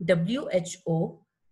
WHO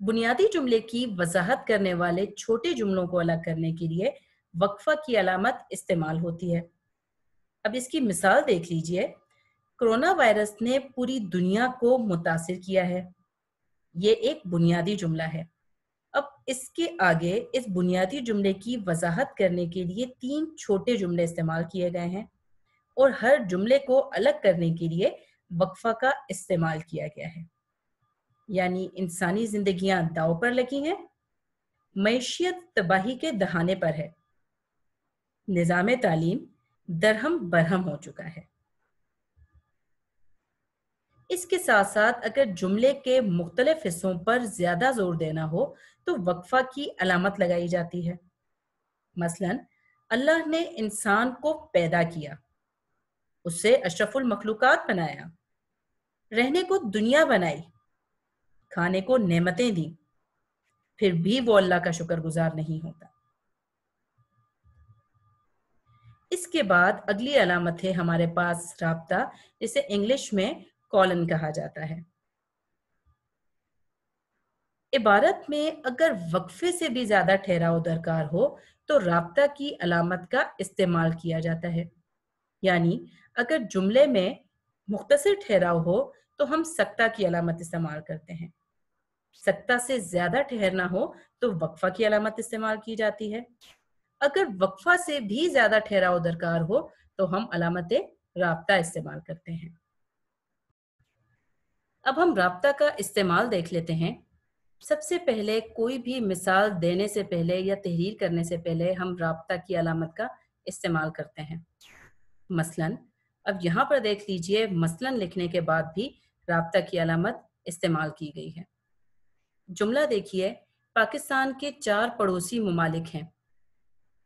بنیادی جملے کی وضاحت کرنے والے چھوٹے جملوں کو الگ کرنے کے لیے وقفہ کی علامت استعمال ہوتی ہے۔ اب اس کی مثال دیکھ لیجئے۔ کرونا وائرس نے پوری دنیا کو متاثر کیا ہے۔ یہ ایک بنیادی جملہ ہے۔ اب اس کے آگے اس بنیادی جملے کی وضاحت کرنے کے لیے 3 چھوٹے جملے استعمال کیے گئے ہیں اور ہر جملے کو الگ کرنے کے لیے وقفہ کا استعمال کیا گیا ہے۔ یعنی انسانی زندگیاں داؤ پر لگی ہیں، معیشت تباہی کے دہانے پر ہے، نظام تعلیم درہم برہم ہو چکا ہے۔ اس کے ساتھ ساتھ اگر جملے کے مختلف حصوں پر زیادہ زور دینا ہو تو وقفہ کی علامت لگائی جاتی ہے۔ مثلا اللہ نے انسان کو پیدا کیا، اسے اشرف المخلوقات بنایا، رہنے کو دنیا بنائی، کھانے کو نعمتیں دیں، پھر بھی وہ اللہ کا شکر گزار نہیں ہوتا۔ اس کے بعد اگلی علامت ہے ہمارے پاس رابطہ، جسے انگلش میں کالن کہا جاتا ہے۔ عبارت میں اگر وقفے سے بھی زیادہ ٹھہراؤ درکار ہو تو رابطہ کی علامت کا استعمال کیا جاتا ہے۔ یعنی اگر جملے میں مختصر ٹھہراؤ ہو تو ہم سکتہ کی علامت استعمال کرتے ہیں۔ سکتہ سے زیادہ ٹھہرنا ہو تو وقفہ کی علامت استعمال کی جاتی ہے۔ اگر وقفہ سے بھی زیادہ ٹھہراؤ درکار ہو تو ہم علامت رابطہ استعمال کرتے ہیں۔ اب ہم رابطہ کا استعمال دیکھ لیتے ہیں۔ سب سے پہلے کوئی بھی مثال دینے سے پہلے یا تحریر کرنے سے پہلے ہم رابطہ کی علامت کا استعمال کرتے ہیں۔ مثلاً اب یہاں پر دیکھ لیجئے، مثلاً لکھنے کے بعد بھی رابطہ کی علامت استعمال کی گئی ہے۔ جملہ دیکھیے، پاکستان کے 4 پڑوسی ممالک ہیں۔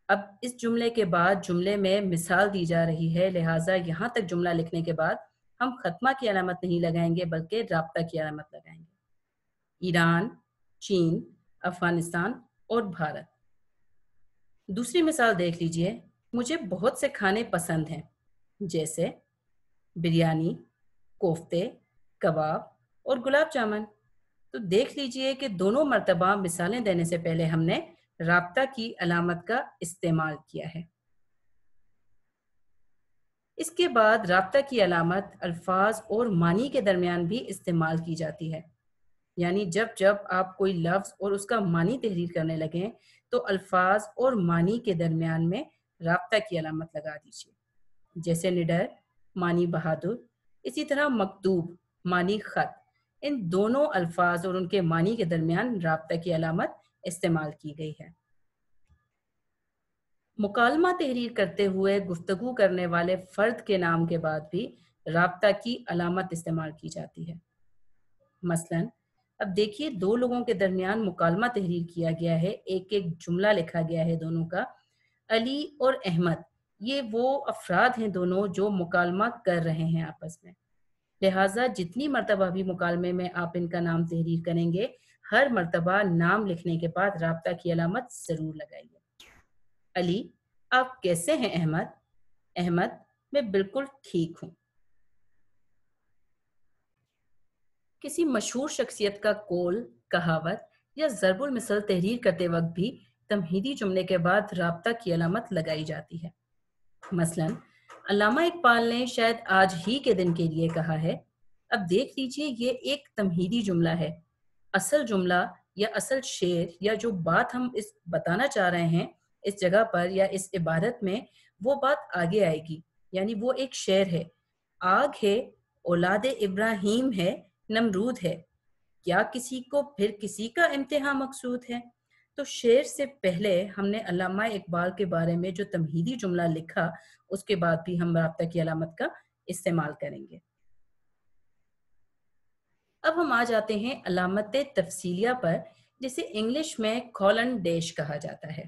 اب اس جملے کے بعد جملے میں مثال دی جا رہی ہے، لہٰذا یہاں تک جملہ لکھنے کے بعد ہم ختمہ کی علامت نہیں لگائیں گے بلکہ رابطہ کی علامت لگائیں گے۔ ایران، چین، افغانستان اور بھارت۔ دوسری مثال دیکھ لیجئے، مجھے بہت سے کھانے پسند ہیں، جیسے بریانی، کوفتے، کباب اور گلاب جامن۔ تو دیکھ لیجئے کہ دونوں مرتبہ مثالیں دینے سے پہلے ہم نے رابطہ کی علامت کا استعمال کیا ہے۔ اس کے بعد رابطہ کی علامت الفاظ اور معنی کے درمیان بھی استعمال کی جاتی ہے۔ یعنی جب آپ کوئی لفظ اور اس کا معنی تحریر کرنے لگیں تو الفاظ اور معنی کے درمیان میں رابطہ کی علامت لگا دیجیے۔ جیسے نڈر معنی بہادر، اسی طرح مکتوب معنی خط، ان دونوں الفاظ اور ان کے معنی کے درمیان رابطہ کی علامت استعمال کی گئی ہے۔ مکالمہ تحریر کرتے ہوئے گفتگو کرنے والے فرد کے نام کے بعد بھی رابطہ کی علامت استعمال کی جاتی ہے۔ مثلاً اب دیکھیے، 2 لوگوں کے درمیان مکالمہ تحریر کیا گیا ہے، ایک جملہ لکھا گیا ہے دونوں کا۔ علی اور احمد، یہ وہ افراد ہیں دونوں جو مکالمہ کر رہے ہیں آپس میں، لہٰذا جتنی مرتبہ بھی مکالمے میں آپ ان کا نام تحریر کریں گے، ہر مرتبہ نام لکھنے کے بعد رابطہ کی علامت ضرور لگائیے۔ علی، آپ کیسے ہیں احمد؟ احمد، میں بالکل ٹھیک ہوں۔ کسی مشہور شخصیت کا قول، کہاوت یا ضرب المثل تحریر کرتے وقت بھی تمہیدی جملے کے بعد رابطہ کی علامت لگائی جاتی ہے۔ مثلاً علامہ اقبال نے شاید آج ہی کے دن کے لیے کہا ہے۔ اب دیکھ لیجئے، یہ ایک تمہیدی جملہ ہے۔ اصل جملہ یا اصل شعر یا جو بات ہم بتانا چاہ رہے ہیں اس جگہ پر یا اس عبارت میں، وہ بات آگے آئے گی۔ یعنی وہ ایک شعر ہے، آگ ہے اولاد ابراہیم ہے نمرود ہے، کیا کسی کو پھر کسی کا امتحان مقصود ہے؟ تو شعر سے پہلے ہم نے علامہ اقبال کے بارے میں جو تمہیدی جملہ لکھا، اس کے بعد بھی ہم رابطہ کی علامت کا استعمال کریں گے۔ اب ہم آ جاتے ہیں علامت تفصیلیہ پر، جسے انگلش میں کولن ڈیش کہا جاتا ہے۔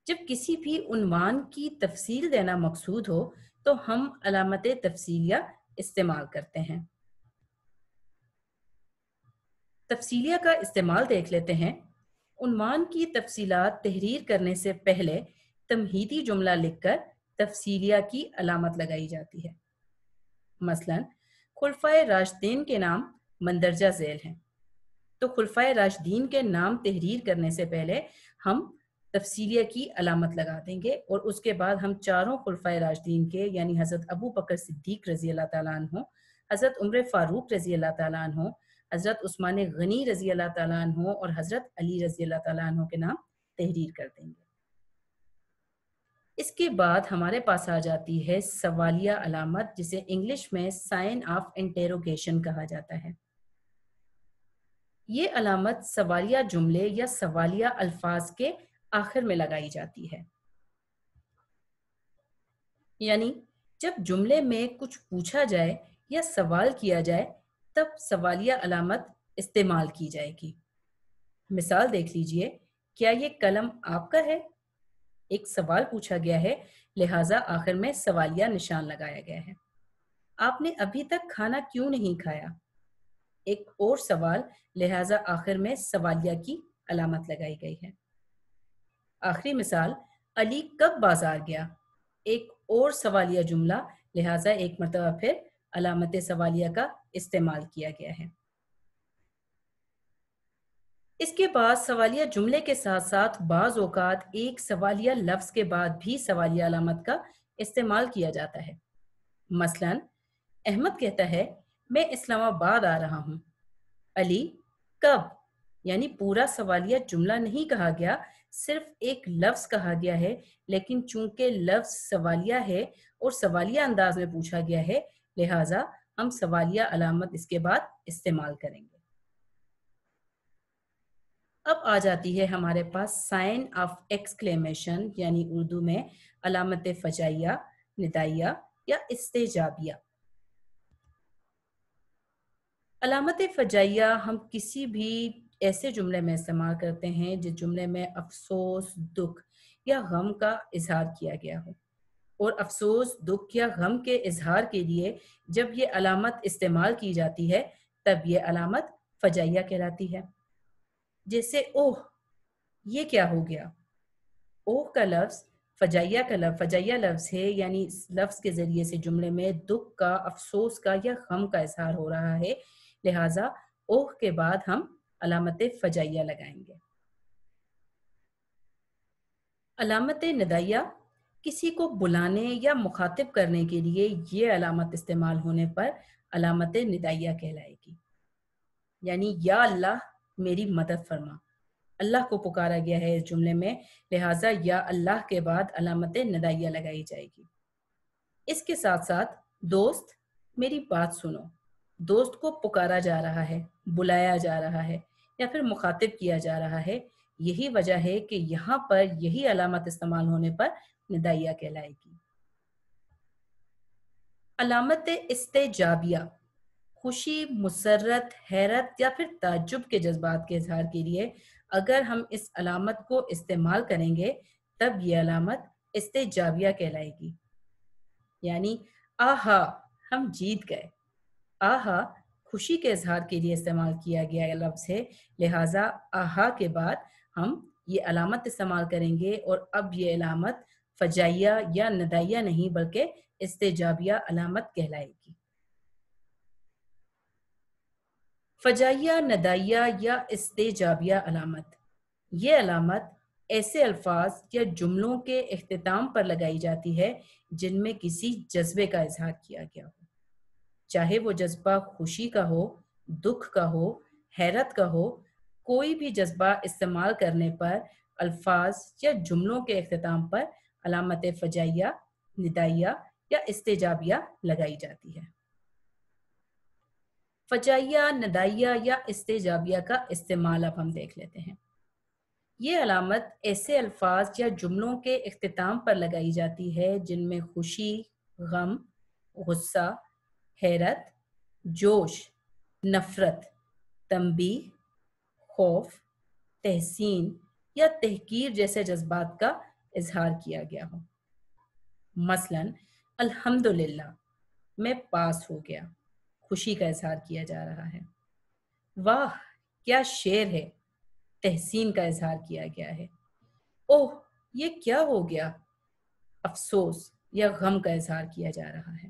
جب کسی بھی عنوان کی تفصیل دینا مقصود ہو تو ہم علامت تفصیلیہ استعمال کرتے ہیں۔ تفصیلیہ کا استعمال دیکھ لیتے ہیں۔ عنوان کی تفصیلات تحریر کرنے سے پہلے تمہیدی جملہ لکھ کر تفصیلیہ کی علامت لگائی جاتی ہے۔ مثلاً خلفائے راشدین کے نام مندرجہ ذیل ہیں۔ تو خلفائے راشدین کے نام تحریر کرنے سے پہلے ہم تفصیلیہ کی علامت لگا دیں گے، اور اس کے بعد ہم چاروں خلفائے راشدین کے یعنی حضرت ابو بکر صدیق رضی اللہ تعالیٰ عنہ، حضرت عمر فاروق رضی اللہ تعالیٰ عنہ، حضرت عثمان غنی رضی اللہ تعالیٰ عنہ اور حضرت علی رضی اللہ تعالیٰ عنہ کے نام تحریر کر دیں گے۔ اس کے بعد ہمارے پاس آ جاتی ہے سوالیہ علامت، جسے انگلش میں سائن آف انٹیروگیشن کہا جاتا ہے۔ یہ علامت سوالیہ جملے یا سوالیہ الفاظ کے آخر میں لگائی جاتی ہے، یعنی جب جملے میں کچھ پوچھا جائے یا سوال کیا جائے تب سوالیہ علامت استعمال کی جائے گی۔ مثال دیکھ لیجئے، کیا یہ قلم آپ کا ہے؟ ایک سوال پوچھا گیا ہے، لہٰذا آخر میں سوالیہ نشان لگایا گیا ہے۔ آپ نے ابھی تک کھانا کیوں نہیں کھایا؟ ایک اور سوال، لہٰذا آخر میں سوالیہ کی علامت لگائی گئی ہے۔ آخری مثال، علی کب بازار گیا؟ ایک اور سوالیہ جملہ، لہٰذا ایک مرتبہ پھر علامت سوالیہ کا استعمال کیا گیا ہے۔ اس کے بعد سوالیہ جملے کے ساتھ ساتھ بعض اوقات ایک سوالیہ لفظ کے بعد بھی سوالیہ علامت کا استعمال کیا جاتا ہے۔ مثلا احمد کہتا ہے، میں اسلام آباد آ رہا ہوں۔ علی کب؟ یعنی پورا سوالیہ جملہ نہیں کہا گیا، صرف ایک لفظ کہا گیا ہے، لیکن چونکہ لفظ سوالیہ ہے اور سوالیہ انداز میں پوچھا گیا ہے، لہٰذا ہم سوالیہ علامت اس کے بعد استعمال کریں گے۔ اب آ جاتی ہے ہمارے پاس سائن آف ایکسکلیمیشن، یعنی اردو میں علامت فجائیہ، ندائیہ یا استجابیہ۔ علامت فجائیہ ہم کسی بھی ایسے جملے میں استعمال کرتے ہیں جس جملے میں افسوس، دکھ یا غم کا اظہار کیا گیا ہو، اور افسوس، دکھ یا غم کے اظہار کے لیے جب یہ علامت استعمال کی جاتی ہے تب یہ علامت فجائیہ کہلاتی ہے۔ جیسے اوہ، یہ کیا ہو گیا؟ اوہ کا لفظ فجائیہ لفظ ہے، یعنی اس لفظ کے ذریعے سے جملے میں دکھ کا، افسوس کا یا غم کا اظہار ہو رہا ہے، لہٰذا اوہ کے بعد ہم علامت فجائیہ لگائیں گے۔ علامت ندائیہ، کسی کو بلانے یا مخاطب کرنے کے لیے یہ علامت استعمال ہونے پر علامت ندائیہ کہلائے گی، یعنی یا اللہ میری مدد فرما۔ اللہ کو پکارا گیا ہے اس جملے میں، لہٰذا یا اللہ کے بعد علامت ندائیہ لگائی جائے گی۔ اس کے ساتھ ساتھ دوست میری بات سنو، دوست کو پکارا جا رہا ہے، بلایا جا رہا ہے یا پھر مخاطب کیا جا رہا ہے، یہی وجہ ہے کہ یہاں پر یہی علامت استعمال ہونے پر ندائیہ کہلائے گی۔ علامت استجابیہ، خوشی، مسرت، حیرت یا پھر تعجب کے جذبات کے اظہار کے لیے اگر ہم اس علامت کو استعمال کریں گے تب یہ علامت استجابیہ کہلائے گی، یعنی آہا ہم جیت گئے۔ آہا خوشی کے اظہار کے لیے استعمال کیا گیا لفظ ہے، لہٰذا آہا کے بعد ہم یہ علامت استعمال کریں گے، اور اب یہ علامت فجائیہ یا ندائیہ نہیں بلکہ استجابیہ علامت کہلائے گی۔ فجائیہ، ندائیہ یا استجابیہ علامت، یہ علامت ایسے الفاظ یا جملوں کے اختتام پر لگائی جاتی ہے جن میں کسی جذبے کا اظہار کیا گیا ہو، چاہے وہ جذبہ خوشی کا ہو، دکھ کا ہو، حیرت کا ہو۔ کوئی بھی جذبہ استعمال کرنے پر الفاظ یا جملوں کے اختتام پر علامت فجائیہ، ندائیہ یا استجابیہ لگائی جاتی ہے۔ فجائیہ، ندائیہ یا استجابیہ کا استعمال اب ہم دیکھ لیتے ہیں۔ یہ علامت ایسے الفاظ یا جملوں کے اختتام پر لگائی جاتی ہے جن میں خوشی، غم، غصہ، حیرت، جوش، نفرت، تنبیہ، خوف، تحسین یا تحقیر جیسے جذبات کا اظہار کیا گیا ہو۔ مثلا الحمدللہ میں پاس ہو گیا، خوشی کا اظہار کیا جا رہا ہے۔ واہ کیا شعر ہے، تحسین کا اظہار کیا گیا ہے۔ اوہ یہ کیا ہو گیا، افسوس یا غم کا اظہار کیا جا رہا ہے۔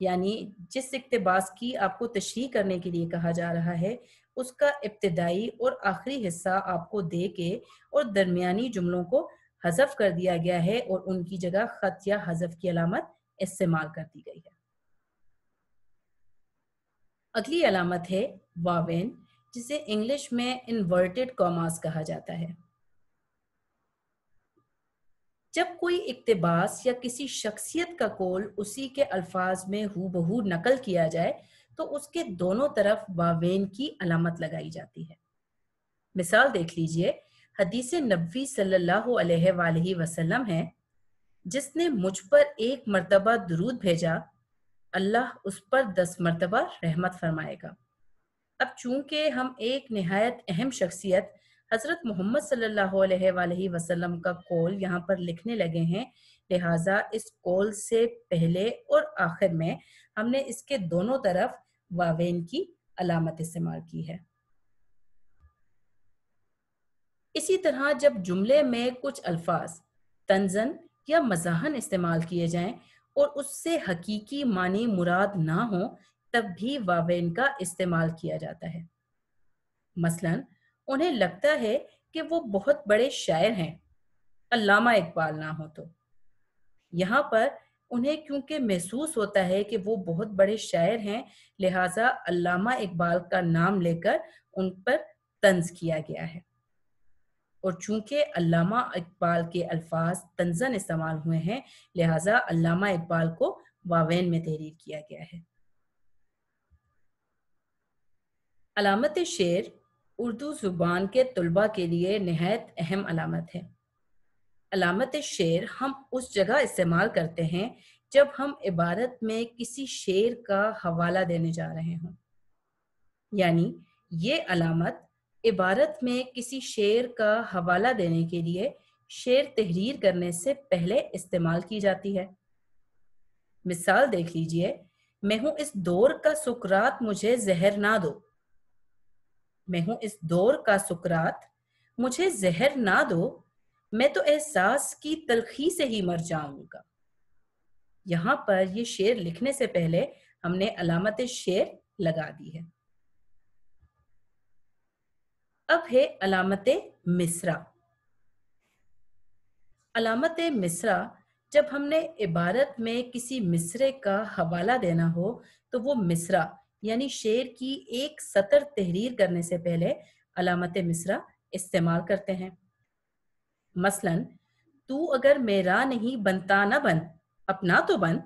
یعنی جس اقتباس کی آپ کو تشریح کرنے کے لیے کہا جا رہا ہے اس کا ابتدائی اور آخری حصہ آپ کو دے کے اور درمیانی جملوں کو حذف کر دیا گیا ہے اور ان کی جگہ خط یا حذف کی علامت استعمال کر دی گئی ہے۔ اگلی علامت ہے واوین، جسے انگلش میں انورٹڈ کاماز کہا جاتا ہے۔ جب کوئی اقتباس یا کسی شخصیت کا قول اسی کے الفاظ میں ہو بہو نقل کیا جائے تو اس کے دونوں طرف واوین کی علامت لگائی جاتی ہے۔ مثال دیکھ لیجئے، حدیث نبوی صلی اللہ علیہ وآلہ وسلم ہے، جس نے مجھ پر 1 مرتبہ درود بھیجا، اللہ اس پر 10 مرتبہ رحمت فرمائے گا۔ اب چونکہ ہم ایک نہایت اہم شخصیت حضرت محمد صلی اللہ علیہ وآلہ وسلم کا قول یہاں پر لکھنے لگے ہیں، لہٰذا اس قول سے پہلے اور آخر میں ہم نے اس کے دونوں طرف واوین کی علامت استعمال کی ہے۔ اسی طرح جب جملے میں کچھ الفاظ طنزاً یا مزاحاً استعمال کیے جائیں اور اس سے حقیقی معنی مراد نہ ہوں تب بھی واوین کا استعمال کیا جاتا ہے۔ مثلاً انہیں لگتا ہے کہ وہ بہت بڑے شاعر ہیں، علامہ اقبال نہ ہو تو یہاں پر انہیں کیونکہ محسوس ہوتا ہے کہ وہ بہت بڑے شاعر ہیں، لہٰذا علامہ اقبال کا نام لے کر ان پر طنز کیا گیا ہے، اور چونکہ علامہ اقبال کے الفاظ طنزاً استعمال ہوئے ہیں لہٰذا علامہ اقبال کو واوین میں تحریر کیا گیا ہے۔ علامت شعر اردو زبان کے طلباء کے لیے نہایت اہم علامت ہے۔ علامت شعر ہم اس جگہ استعمال کرتے ہیں جب ہم عبارت میں کسی شعر کا حوالہ دینے جا رہے ہوں، یعنی یہ علامت عبارت میں کسی شعر کا حوالہ دینے کے لیے شعر تحریر کرنے سے پہلے استعمال کی جاتی ہے۔ مثال دیکھ لیجئے، میں ہوں اس دور کا سکرات مجھے زہر نہ دو، میں ہوں اس دور کا سکرات مجھے زہر نہ دو، میں تو احساس کی تلخی سے ہی مر جاؤں گا۔ یہاں پر یہ شعر لکھنے سے پہلے ہم نے علامت شعر لگا دی ہے۔ اب ہے علامت مصرع۔ علامت مصرع جب ہم نے عبارت میں کسی مصرع کا حوالہ دینا ہو تو وہ مصرع یعنی شعر کی ایک سطر تحریر کرنے سے پہلے علامت مصرع استعمال کرتے ہیں۔ مثلاً تو اگر میرا نہیں بنتا نہ بن، اپنا تو بن،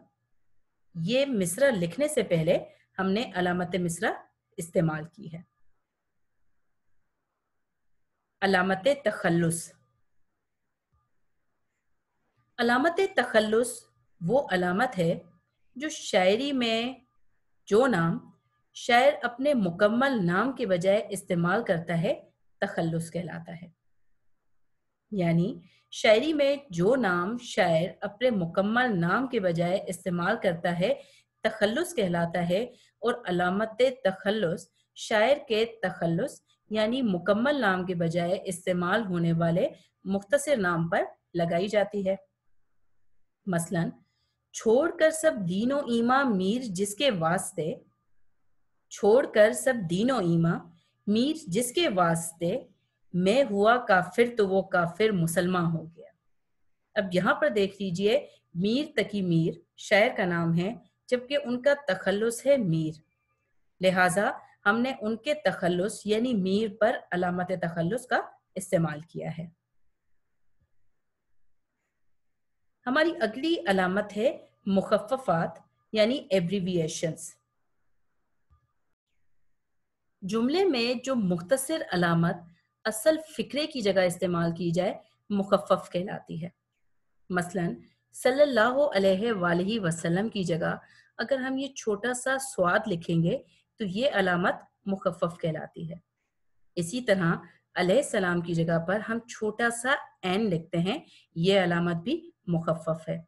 یہ مصرع لکھنے سے پہلے ہم نے علامت مصرع استعمال کی ہے۔ علامت تخلص۔ علامت تخلص وہ علامت ہے جو شاعری میں جو نام شاعر اپنے مکمل نام کے بجائے استعمال کرتا ہے تخلص کہلاتا ہے۔ یعنی شاعری میں جو نام شاعر اپنے مکمل نام کے بجائے استعمال کرتا ہے تخلص کہلاتا ہے، اور علامت تخلص شاعر کے تخلص یعنی مکمل نام کے بجائے استعمال ہونے والے مختصر نام پر لگائی جاتی ہے۔ مثلاً چھوڑ کر سب دین و ایمان میر جس کے واسطے، چھوڑ کر سب دین و ایمان میر جس کے واسطے میں ہوا کافر تو وہ کافر مسلمان ہو گیا۔ اب یہاں پر دیکھ لیجئے، میر تقی میر شاعر کا نام ہے جبکہ ان کا تخلص ہے میر، لہٰذا ہم نے ان کے تخلص یعنی میر پر علامت تخلص کا استعمال کیا ہے۔ ہماری اگلی علامت ہے مخففات یعنی ایبریویشنز۔ جملے میں جو مختصر علامت اصل فقرے کی جگہ استعمال کی جائے مخفف کہلاتی ہے۔ مثلاً صلی اللہ علیہ وآلہ وسلم کی جگہ اگر ہم یہ چھوٹا سا سواد لکھیں گے تو یہ علامت مخفف کہلاتی ہے۔ اسی طرح علیہ السلام کی جگہ پر ہم چھوٹا سا عین لکھتے ہیں، یہ علامت بھی مخفف ہے۔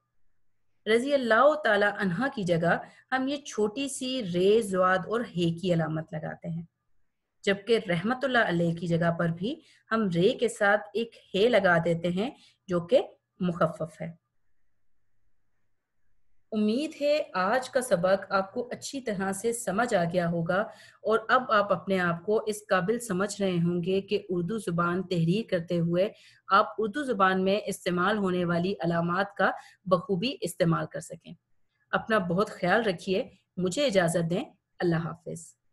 رضی اللہ تعالی عنہ کی جگہ ہم یہ چھوٹی سی رے زواد اور ہے کی علامت لگاتے ہیں، جبکہ رحمت اللہ علیہ کی جگہ پر بھی ہم رے کے ساتھ ایک ہے لگا دیتے ہیں جو کہ مخفف ہے۔ امید ہے آج کا سبق آپ کو اچھی طرح سے سمجھ آ گیا ہوگا اور اب آپ اپنے آپ کو اس قابل سمجھ رہے ہوں گے کہ اردو زبان تحریر کرتے ہوئے آپ اردو زبان میں استعمال ہونے والی علامات کا بخوبی استعمال کر سکیں۔ اپنا بہت خیال رکھیے، مجھے اجازت دیں، اللہ حافظ۔